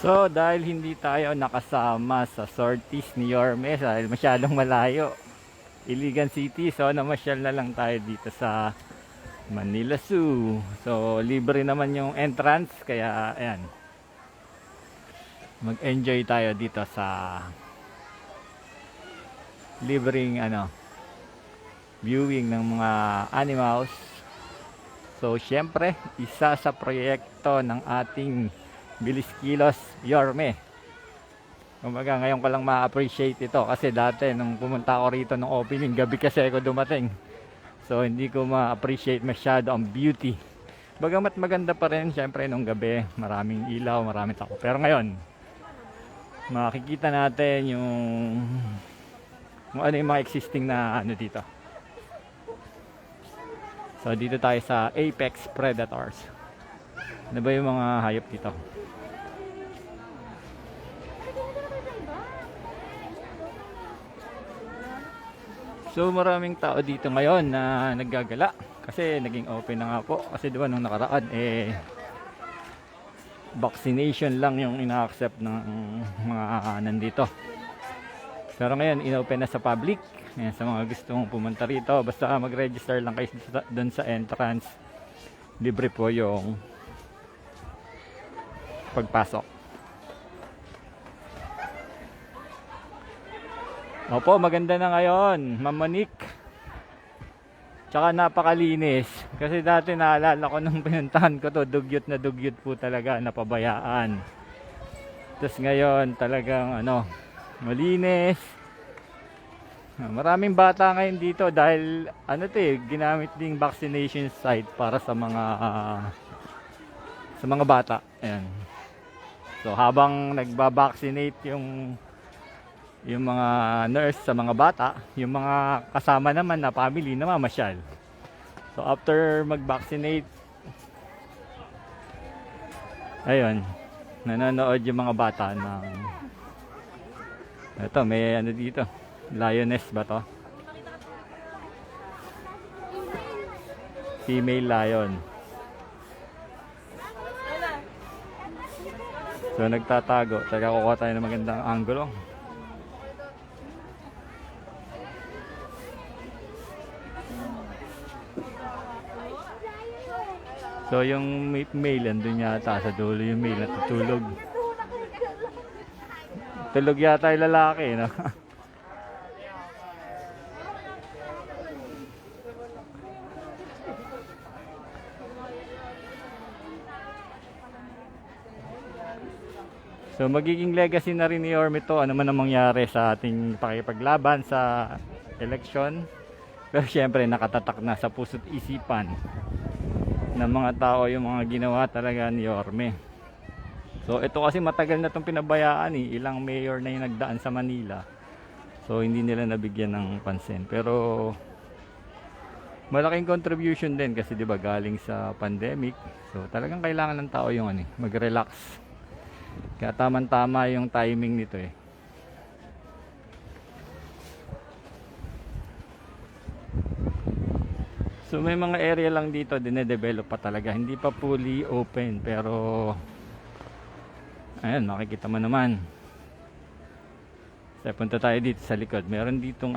So, dahil hindi tayo nakasama sa sorties ni Yorme dahil masyadong malayo, Iligan City, so namasyal na lang tayo dito sa Manila Zoo. So, libre naman yung entrance, kaya ayan, mag-enjoy tayo dito sa libreng viewing ng mga animals. So, syempre, isa sa proyekto ng ating Bilis Kilos Yorme. Kumbaga ngayon ko lang ma-appreciate ito kasi dati nung pumunta ako rito nung opening, gabi kasi ako dumating. So hindi ko ma-appreciate masyado ang beauty. Bagamat maganda pa rin syempre nung gabi, maraming ilaw, maraming tao. Pero ngayon, makikita natin kung ano yung mga existing na dito. So dito tayo sa Apex Predators. Ano ba yung mga hayop dito? So maraming tao dito ngayon na naggagala kasi naging open na nga po kasi diba nung nakaraan vaccination lang yung ina-accept ng mga nandito. Pero ngayon inopen na sa public. Ayan, sa mga gustong pumunta rito, basta mag-register lang kayo doon sa entrance. Libre po yung pagpasok. Opo, maganda na ngayon, Ma'am Monique. Tsaka napakalinis. Kasi dati naalala ko nung pinuntahan ko to, dugyot na dugyot po talaga, napabayaan. Tapos ngayon talagang malinis. Maraming bata ngayon dito dahil ginamit ding vaccination site para sa mga bata. Ayan. So habang nagba-vaccinate yung mga nurse sa mga bata, yung mga kasama naman na family na mamasyal. So after mag-vaccinate, ayun, nanonood yung mga bata ng ito, may dito, lioness ba to? Female lion. So nagtatago, taga kukuha tayo ng magandang angulo. So yung male andun yata sa dulo, yung male natutulog. Tulog yata yung lalaki, no? So magiging legacy na rin ni Yorme to, ano man ang mangyari sa ating pakikipaglaban sa election. Pero syempre nakatatak na sa puso't isipan ng mga tao yung mga ginawa talaga ni Yorme. So ito kasi matagal na itong pinabayaan ilang mayor na yung nagdaan sa Manila. So hindi nila nabigyan ng pansin. Pero malaking contribution din kasi 'di ba galing sa pandemic. So talagang kailangan ng tao yung mag-relax. Kaya tama-tama yung timing nito So may mga area lang dito dine-develop pa talaga, hindi pa fully open, pero ayan, makikita mo naman. So punta tayo dito sa likod, meron ditong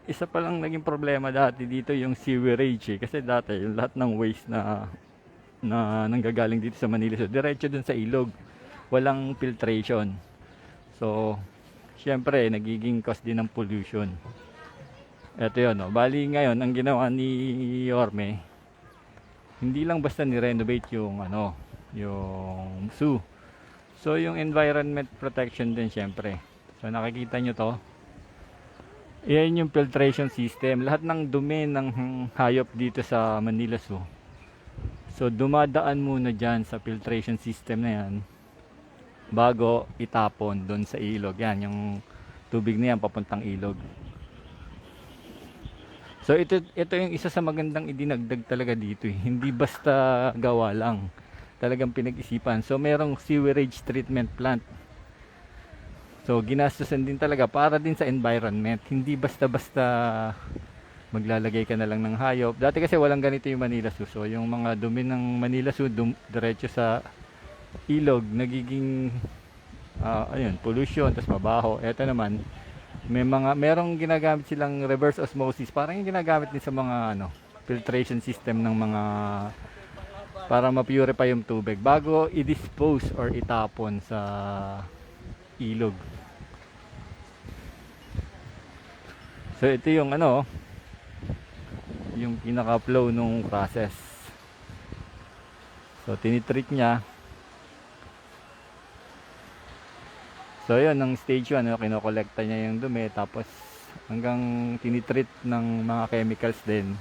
isa pa lang naging problema dati dito yung sewerage kasi dati yung lahat ng waste na nanggagaling dito sa Manila, so diretso dun sa ilog, walang filtration. So syempre nagiging cause din ng pollution. Eto yun, bali ngayon ang ginawa ni Yorme, hindi lang basta ni-renovate yung yung zoo. So yung environment protection din syempre. So nakikita nyo to, yan yung filtration system. Lahat ng dumi ng hayop dito sa Manila Zoo, so dumadaan muna dyan sa filtration system na yan bago itapon doon sa ilog. Yan yung tubig na yan papuntang ilog. So ito yung isa sa magandang idinagdag talaga dito Hindi basta gawa lang, talagang pinag-isipan. So merong sewerage treatment plant. So ginastusan din talaga para din sa environment. Hindi basta-basta maglalagay ka na lang ng hayop. Dati kasi walang ganito yung Manila Zoo. So yung mga dumi ng Manila Zoo diretso sa ilog, nagiging ayun, pollution, tas mabaho. Ito naman, merong ginagamit silang reverse osmosis, parang yung ginagamit din sa mga filtration system ng mga para ma-purify yung tubig bago i-dispose or itapon sa ilog. So ito yung yung pinaka-flow nung process. So tinitreat niya. So yun, ng stage 1, kinokolekta niya yung dumi, tapos hanggang tinitreat ng mga chemicals din.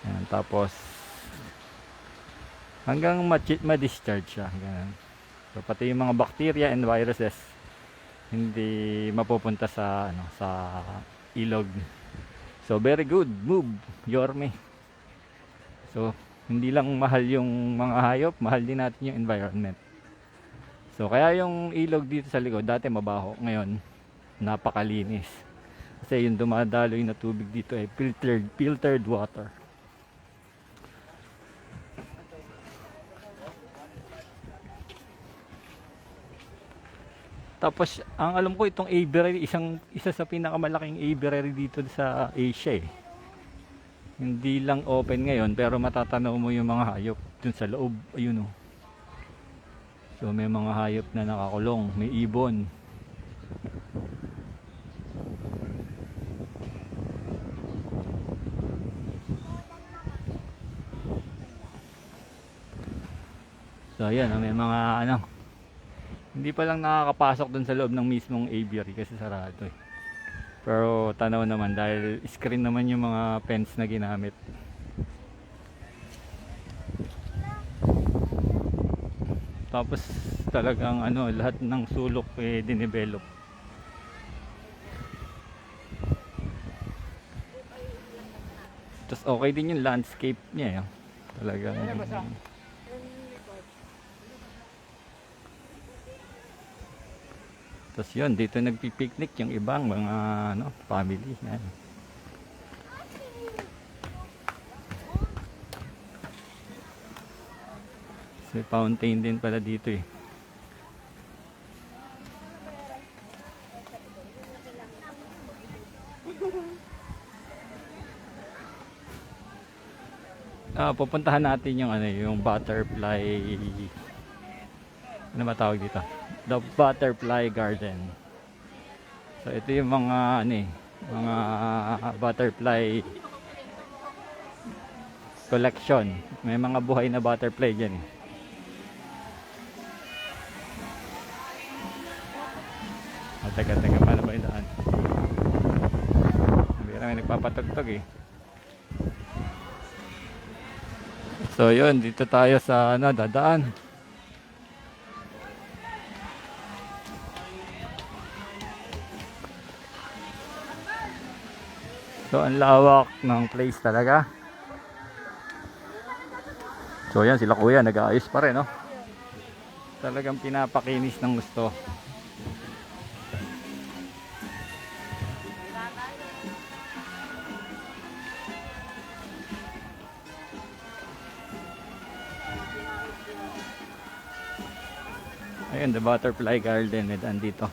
Ayan, tapos hanggang ma-discharge siya. Ganun. So pati yung mga bacteria and viruses hindi mapupunta sa sa ilog. So very good move, Yorme. So hindi lang mahal yung mga hayop, mahal din natin yung environment. So kaya yung ilog dito sa likod dati mabaho, ngayon napakalinis. Kasi yung dumadaloy na tubig dito ay filtered water. Tapos ang alam ko itong aviary, isa sa pinakamalaking aviary dito sa Asia eh. Hindi lang open ngayon pero matatanaw mo yung mga hayop dun sa loob, ayun oh. So may mga hayop na nakakulong, may ibon. So ayan, may mga hindi pa lang nakakapasok dun sa loob ng mismong aviary kasi sarado eh. Pero tanaw naman dahil screen naman yung mga fence na ginamit. Tapos talagang lahat ng sulok dinevelop. Tapos okay din yung landscape niya. Talagang tapos yun, dito nagpipiknik yung ibang mga family. Yan. So, fountain din pala dito eh. Pupuntahan natin yung yung butterfly, ano ba tawag dito? The Butterfly Garden. So ito yung mga mga butterfly collection. May mga buhay na butterfly diyan eh. Teka, paano ba yung daan? May nagpapatugtog eh. So yun, dito tayo sa dadaan. So ang lawak ng place talaga. So yan, sila kuya nag-aayos pa rin Talagang pinapakinis ng gusto. Ayun, the Butterfly Garden andito.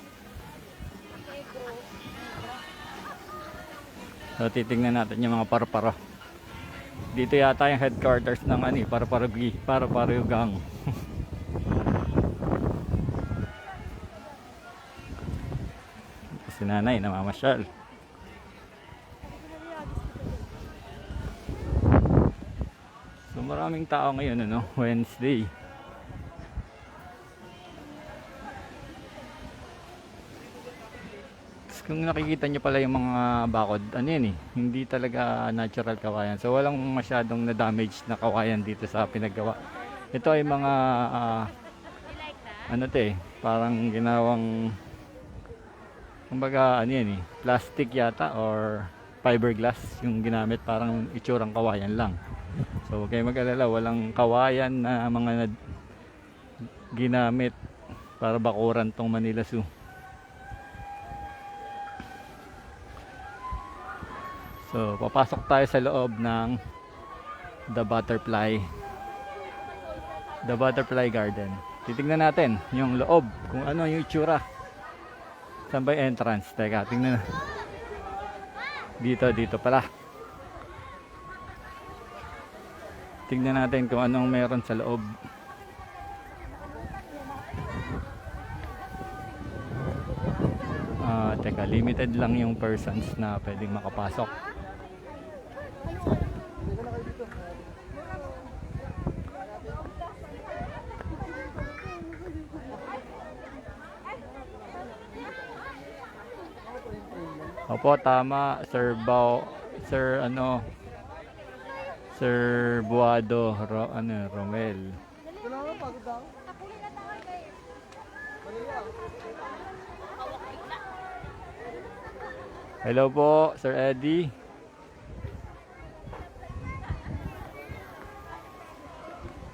So titingnan natin yung mga paru-paro. Dito yata yung headquarters ng paru-paro gang. Si nanay namamasyal. So maraming tao ngayon Wednesday. Kung nakikita nyo pala yung mga bakod, hindi talaga natural kawayan. So walang masyadong na-damage na kawayan dito sa pinagawa. Ito ay mga parang ginawang kumbaga plastic yata or fiberglass yung ginamit, parang itsurang kawayan lang. So huwag kayong mag-alala, walang kawayan na mga ginamit para bakuran tong Manila Zoo. So papasok tayo sa loob ng The Butterfly Garden. Titingnan natin yung loob, kung ano yung itsura. Saan ba yung entrance? Teka, tingnan. Dito pala. Tingnan natin kung anong meron sa loob. Teka, limited lang yung persons na pwedeng makapasok. Opo, tama, Sir Buado, Romel. Hello po, Sir Eddie.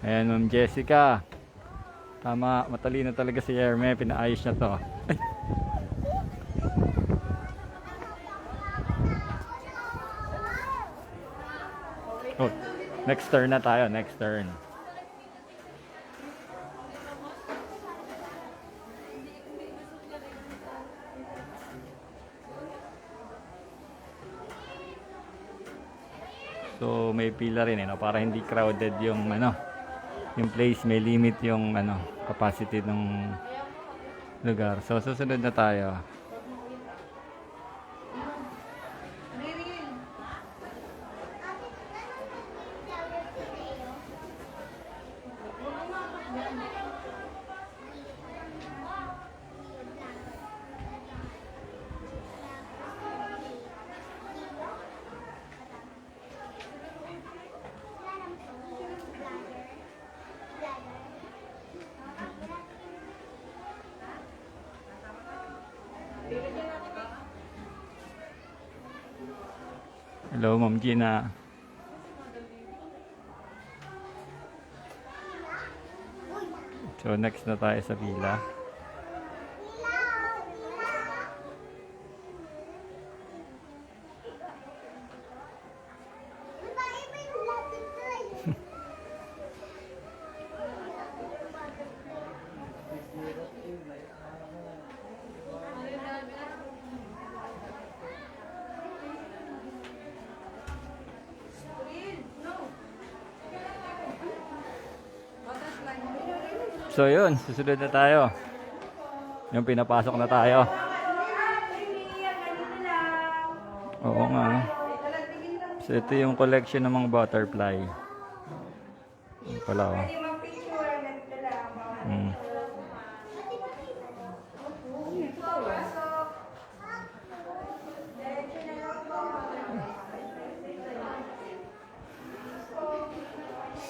Ayan, Ma'am Jessica. Tama, matalino talaga si Herme, pinaayos niya to. Oh, next turn na tayo, next turn. So may pila rin no, para hindi crowded yung yung place, may limit yung capacity ng lugar. So susunod na tayo. Hello, Ma'am Gina. So next na tayo sa pila. So yun, susunod na tayo. Yung pinapasok na tayo. Oo nga. So ito yung collection ng mga butterfly. Yung pala oh.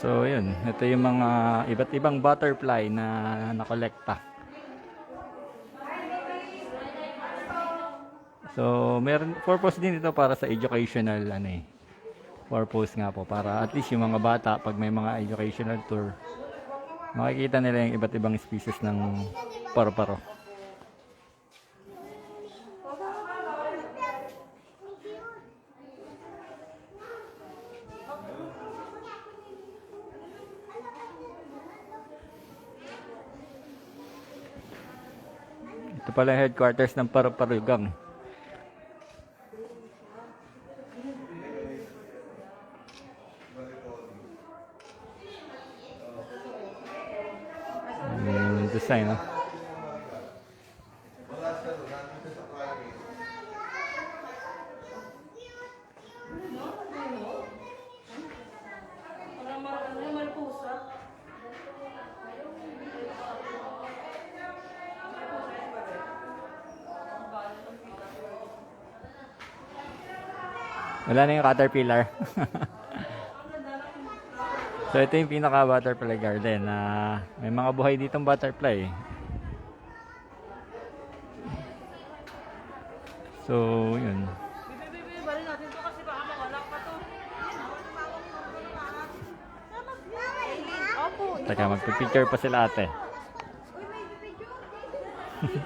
So yun, ito yung mga iba't ibang butterfly na nakolekta. So meron purpose din ito para sa educational purpose nga po, para at least yung mga bata pag may mga educational tour makikita nila yung iba't ibang species ng paru-paro. Ito pala yung headquarters ng Paru-Paro Gang. Design, Wala na yung caterpillar. So ito yung pinaka butterfly garden na may mga buhay ditong butterfly. So yun. Teka, magpipicture pa sila ate. Parang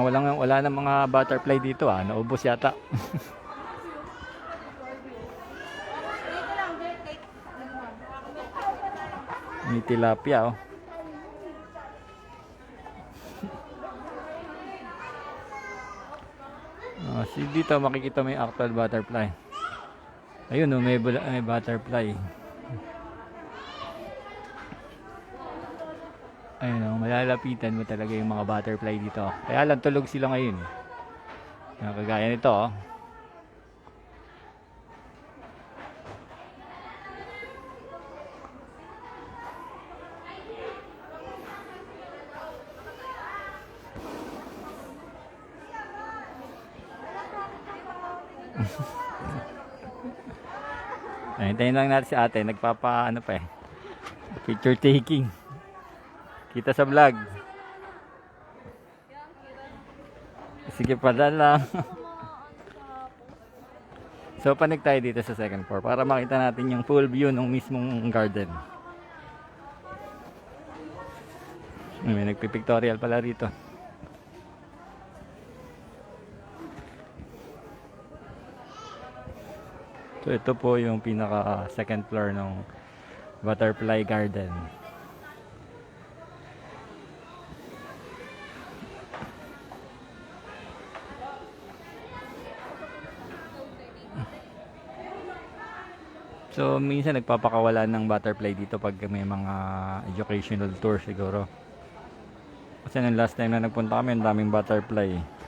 wala na mga butterfly dito ah. Naubos yata. May tilapia oh. Dito makikita may actual butterfly. Ayun oh, may butterfly. Ayun oh, malalapitan mo talaga yung mga butterfly dito. Kaya lang tulog sila ngayon. Kagaya nito oh. Hintayin lang natin si ate, nagpapa pa picture taking. Kita sa vlog. Sige pa lang. So panig tayo dito sa second floor para makita natin yung full view ng mismong garden. May nagpipictorial pala rito. So ito po yung pinaka second floor ng butterfly garden. So minsan nagpapakawalan ng butterfly dito pag may mga educational tour siguro. Kasi nung last time na nagpunta kami, ang daming butterfly.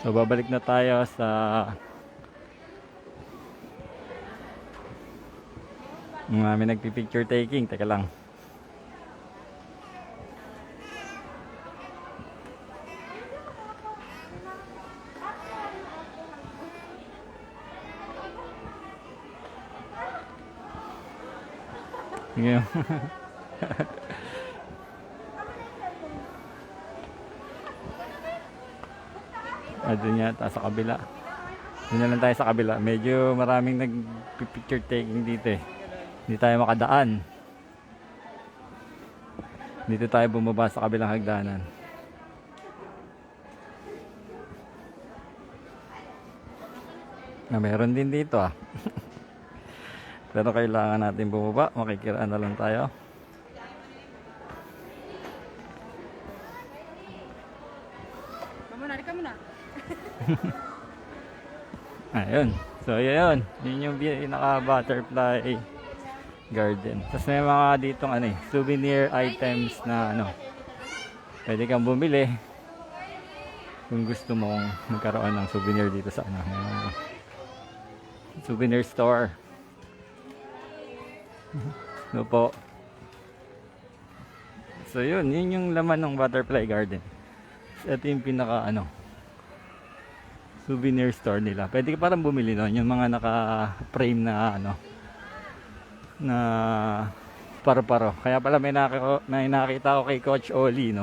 So babalik na tayo sa may nagpi-picture taking. Teka lang. Ngayon. Doon yata sa kabila. Doon na lang tayo sa kabila. Medyo maraming nag-picture taking dito eh. Hindi tayo makadaan. Dito tayo bumaba sa kabilang hagdanan. Meron din dito ah. Pero kailangan natin bumaba. Makikiraan na lang tayo. Ayun. So yun. Yun yung pinaka-butterfly garden. Tapos may mga ditong souvenir items na pwede kang bumili kung gusto mong magkaroon ng souvenir dito sa souvenir store. Po. So yun yung laman ng butterfly garden. So, ito yung pinaka souvenir store nila. Pwede ka parang bumili doon yung mga naka-frame na na paro-paro. Kaya pala may nakita ko kay Coach Oli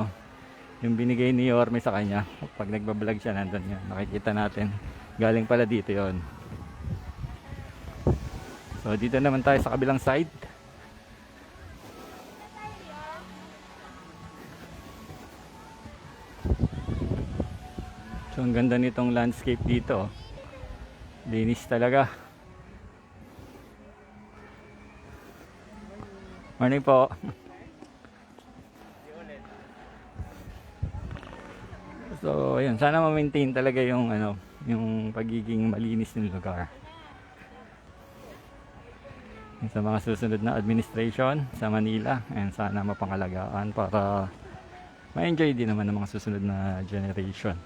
yung binigay ni Yorme sa kanya. Pag nagbablog siya nandun yan. Nakikita natin. Galing pala dito yon. So dito naman tayo sa kabilang side. So ang ganda nitong landscape dito. Linis talaga. Morning po. So ayun, sana ma-maintain talaga yung yung pagiging malinis ng lugar. Sa mga susunod na administration sa Manila, and sana mapangalagaan para ma-enjoy din naman ng mga susunod na generation.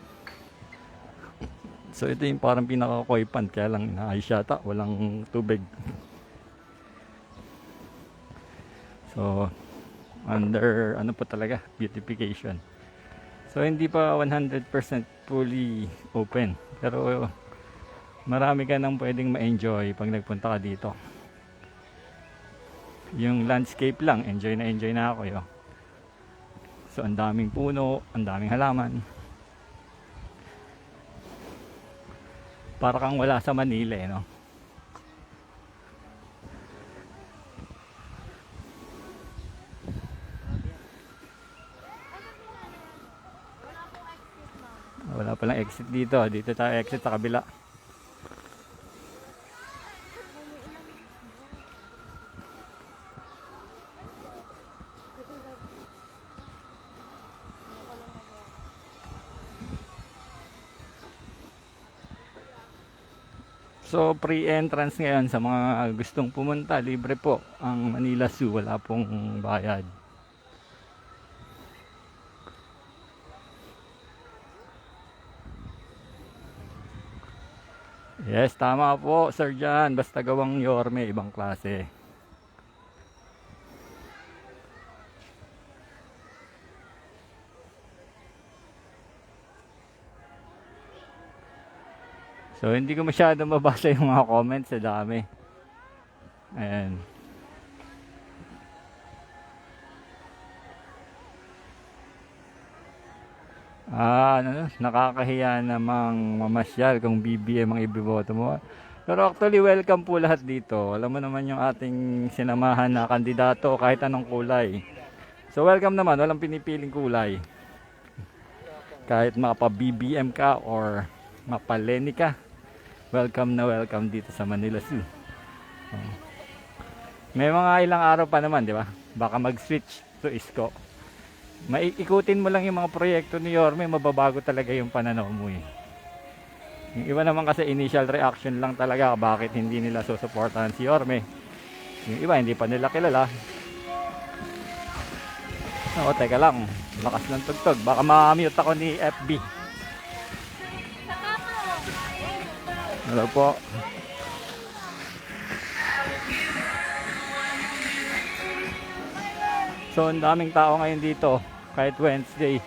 So ito yung parang pinaka-koi pond, kaya lang inaayos yata, walang tubig. So Under ano po talaga, beautification. So hindi pa 100% fully open. Pero marami ka nang pwedeng ma-enjoy pag nagpunta ka dito. Yung landscape lang, enjoy na ako yo. So ang daming puno, ang daming halaman. Para kang wala sa Manila eh, no? Wala palang exit dito. Dito tayo exit sa kabila. So free entrance ngayon sa mga gustong pumunta, libre po ang Manila Zoo, wala pong bayad. Yes, tama po Sir John, basta gawang Yorme, ibang klase. So hindi ko masyado mabasa yung mga comments, sa dami. Ayan. Nakakahiya namang mamasyal kung BBM ang ibiboto mo. Pero actually welcome po lahat dito. Alam mo naman yung ating sinamahan na kandidato kahit anong kulay. So welcome naman, walang pinipiling kulay. Kahit mapa BBM ka or mapa Lenny ka, welcome na welcome dito sa Manila Zoo. May mga ilang araw pa naman, di ba? Baka mag-switch to Isko. Maikutin mo lang yung mga proyekto ni Yorme, mababago talaga yung pananaw mo eh. Yung iba naman kasi initial reaction lang talaga bakit hindi nila susuportahan si Yorme. Yung iba hindi pa nila kilala. Oo, teka lang, lakas ng tugtog, baka ma-mute ako ni FB. Hello po. So ang daming tao ngayon dito kahit Wednesday,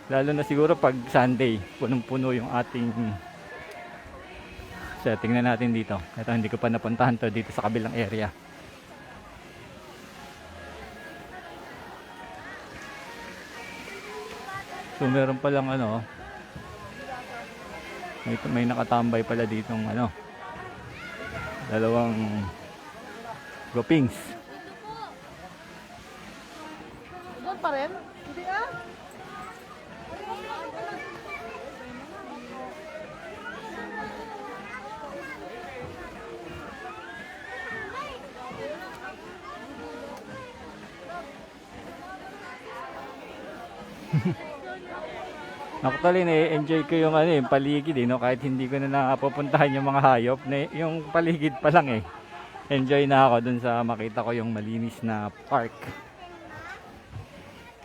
lalo na siguro pag Sunday, punong-puno yung ating setting na natin dito. Ito hindi ko pa napuntahan to dito sa kabilang area. So meron palang ano, may nakatambay pala ditong ano, dalawang gopings. Doon pa rin? Hindi ah. Actually, na-enjoy ko yung ano, yung paligid eh, no? Kahit hindi ko na napupuntahan yung mga hayop, yung paligid pa lang eh. Enjoy na ako dun sa makita ko yung malinis na park.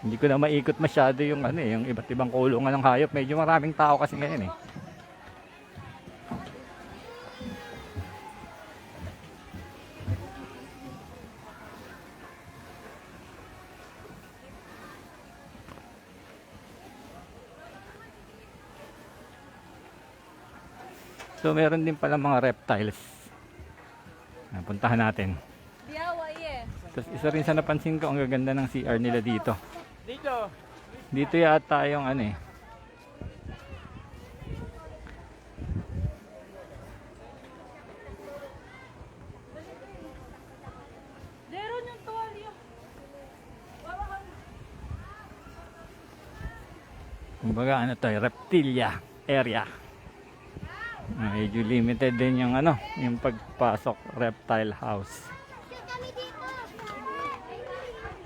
Hindi ko na maikot masyado yung ano eh, yung iba't ibang kulungan ng hayop. Medyo maraming tao kasi ngayon eh. So meron din pala mga reptiles. Puntahan natin. Tapos isa rin sa napansin ko, ang gaganda ng CR nila dito. Dito yata yung ano eh. Kumbaga ano to, reptilia area. Medyo limited din yung ano, yung pagpasok, reptile house.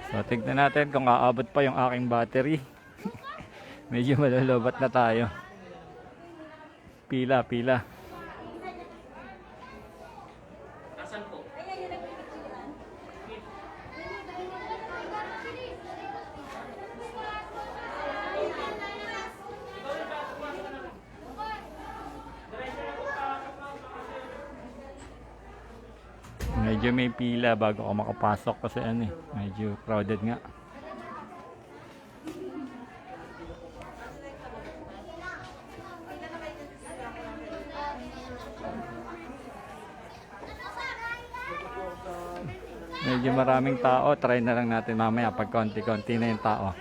So tignan natin kung aabot pa yung aking battery. Medyo malulubat na tayo. Pila. Medyo may pila bago ako makapasok kasi ano eh, medyo crowded nga. Medyo maraming tao. Try na lang natin mamaya pag konti-konti na yung tao.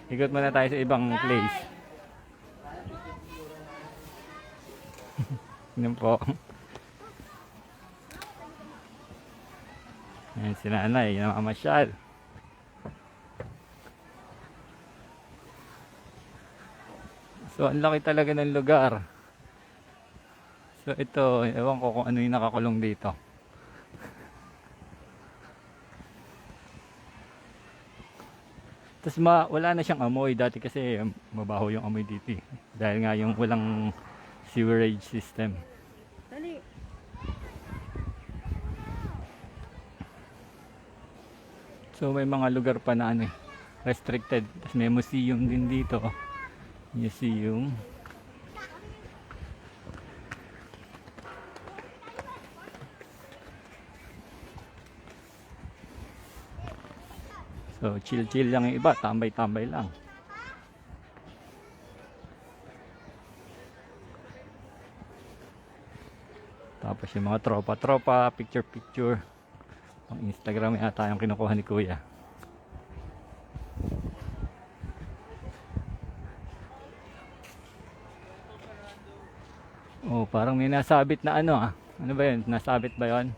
Ikot muna tayo sa ibang place. Yun po. Ayan si nanay, namamasyal. So, ang laki talaga ng lugar. So, ito, ewan ko kung ano yung nakakulong dito. Tapos wala na siyang amoy. Dati kasi mabaho yung amoy dito. Dahil nga yung walang sewerage system. Dali. So, may mga lugar pa na ano, restricted. Tapos may museum din dito. Museum. So, chill-chill lang yung iba. Tambay-tambay lang. Tapos yung mga tropa-tropa, picture-picture. Pang Instagram yata yung kinukuha ni Kuya. Oh, parang may nasabit na ano ah. Ano ba yun? Nasabit ba yun?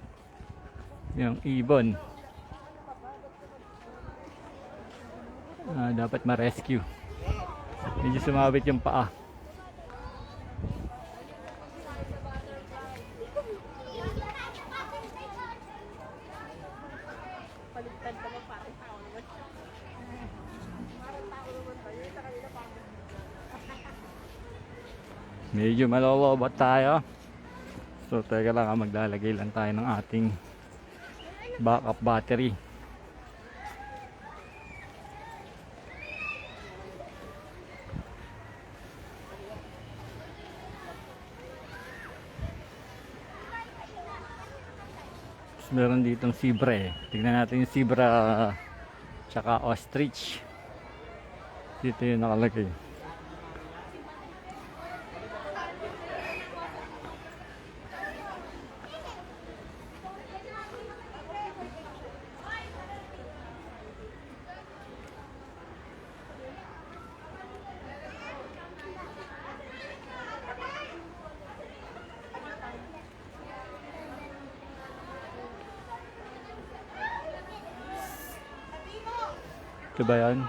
Yung ibon. Dapat ma-rescue. Medyo sumabit yung paa. Paligtad ka ba parang tao naman? Parang tao naman tayo. Sa kanila parang Medyo malolobot tayo. So teka lang maglalagay lang tayo ng ating backup battery. Tapos meron ditong zebra eh. Tignan natin yung zebra tsaka ostrich. Dito yung nakalagay. Ito ba yan?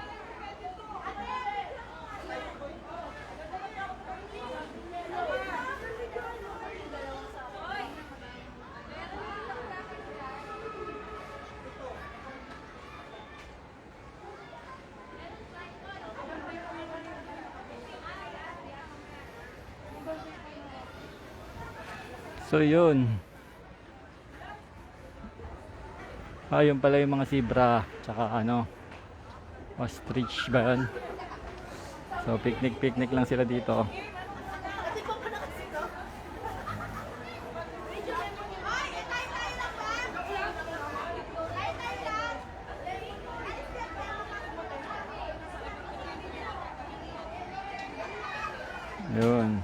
So yun. Yun pala yung mga zebra tsaka ano, ostrich ba yun? So picnic lang sila dito. Yun.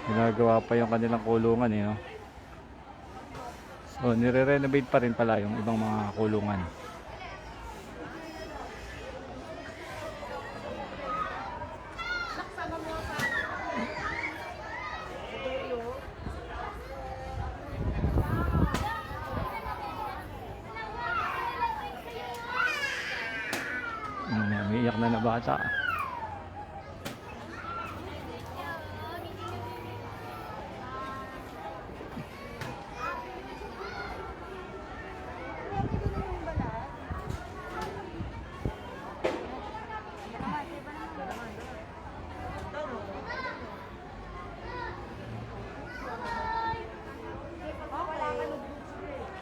Ginagawa pa yung kanilang kulungan eh, no? So, nire-renovate pa rin pala yung ibang mga kulungan. May iyak na bata.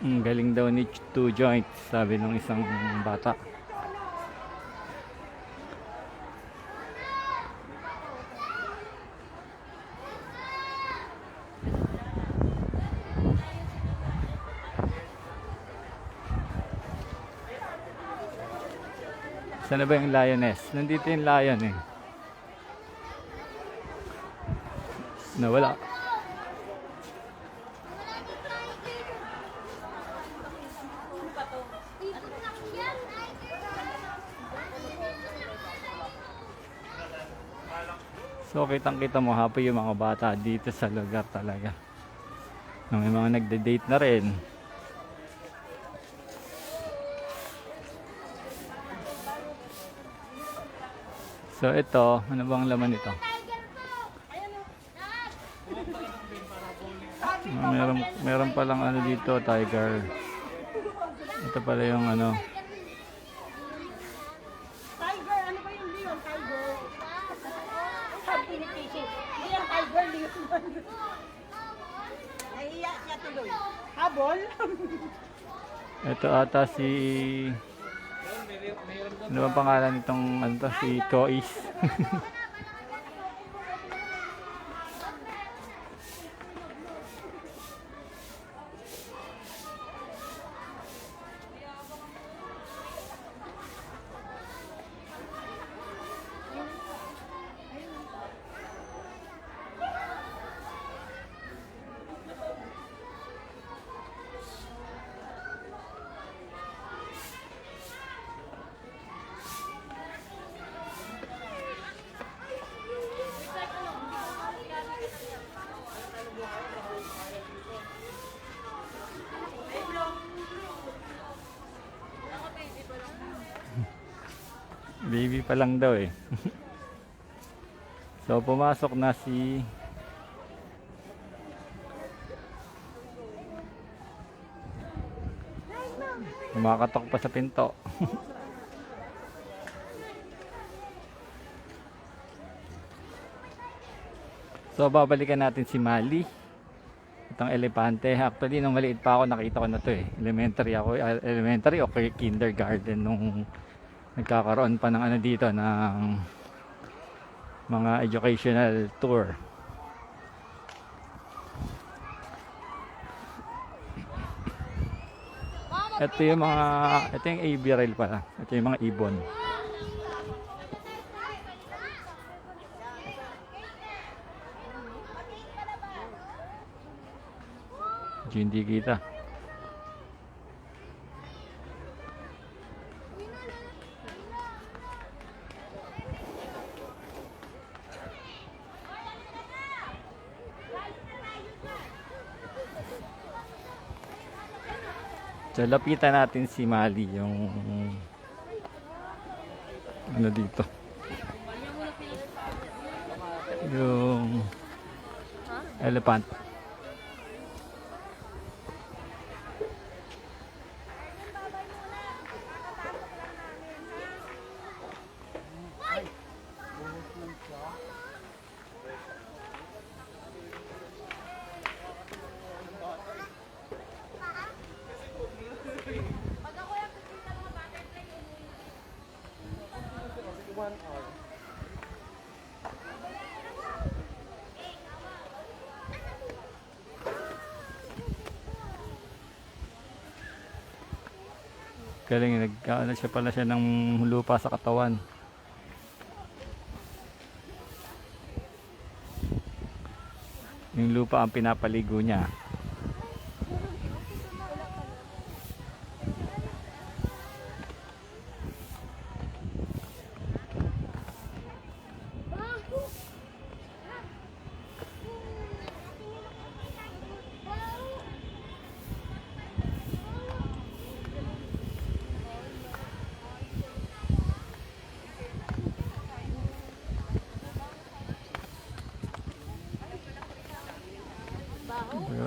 Galing daw ni two joints, sabi nung isang bata. Saan na ba yung lioness? Nandito yung lion eh. Nawala. So kitang kita mo happy yung mga bata dito sa lugar talaga. May mga nagde-date na rin. So ito, ano bang laman ito? Meron palang ano dito, tiger. Ito pala yung ano. Tiger, ano ba yung Leon? Tiger. Sabi ni Casey, hindi yan tiger, Leon. Nahiya siya tuloy. Habol? Ito ata si... Ano bang pangalan nitong ano to? Si Kois. Baby pa lang daw eh. So pumasok na si kumakatok pa sa pinto. So babalikan natin si Mali. Itong elepante. Actually nung maliit pa ako nakita ko na to eh. Elementary ako, elementary o kindergarten nung nagkakaroon pa ng ano dito ng mga educational tour. Ito yung mga, ito yung aviary pala. Ito yung mga ibon. Hindi kita. So, lapitan natin si Mali, yung ano dito. Yung elephant. Galing, nagkaano siya pala siya ng lupa sa katawan. Yung lupa ang pinapaligo niya.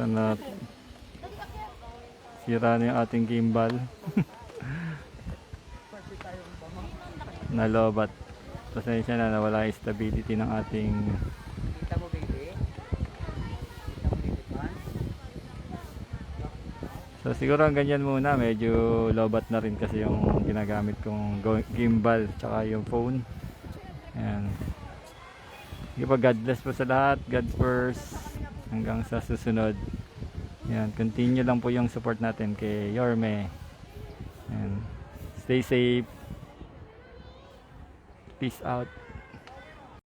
Na sira na yung ating gimbal. Nalobat. Pasensya na, nawala yung stability ng ating Kita mo baby? Kita mo baby pa? so siguro ang ganyan muna, medyo lobat na rin kasi yung ginagamit kong gimbal tsaka yung phone. Ayan. Sige pa, God bless po sa lahat. God first. Hanggang sa susunod. Yan, continue lang po yung support natin kay Yorme. Yan. Stay safe. Peace out.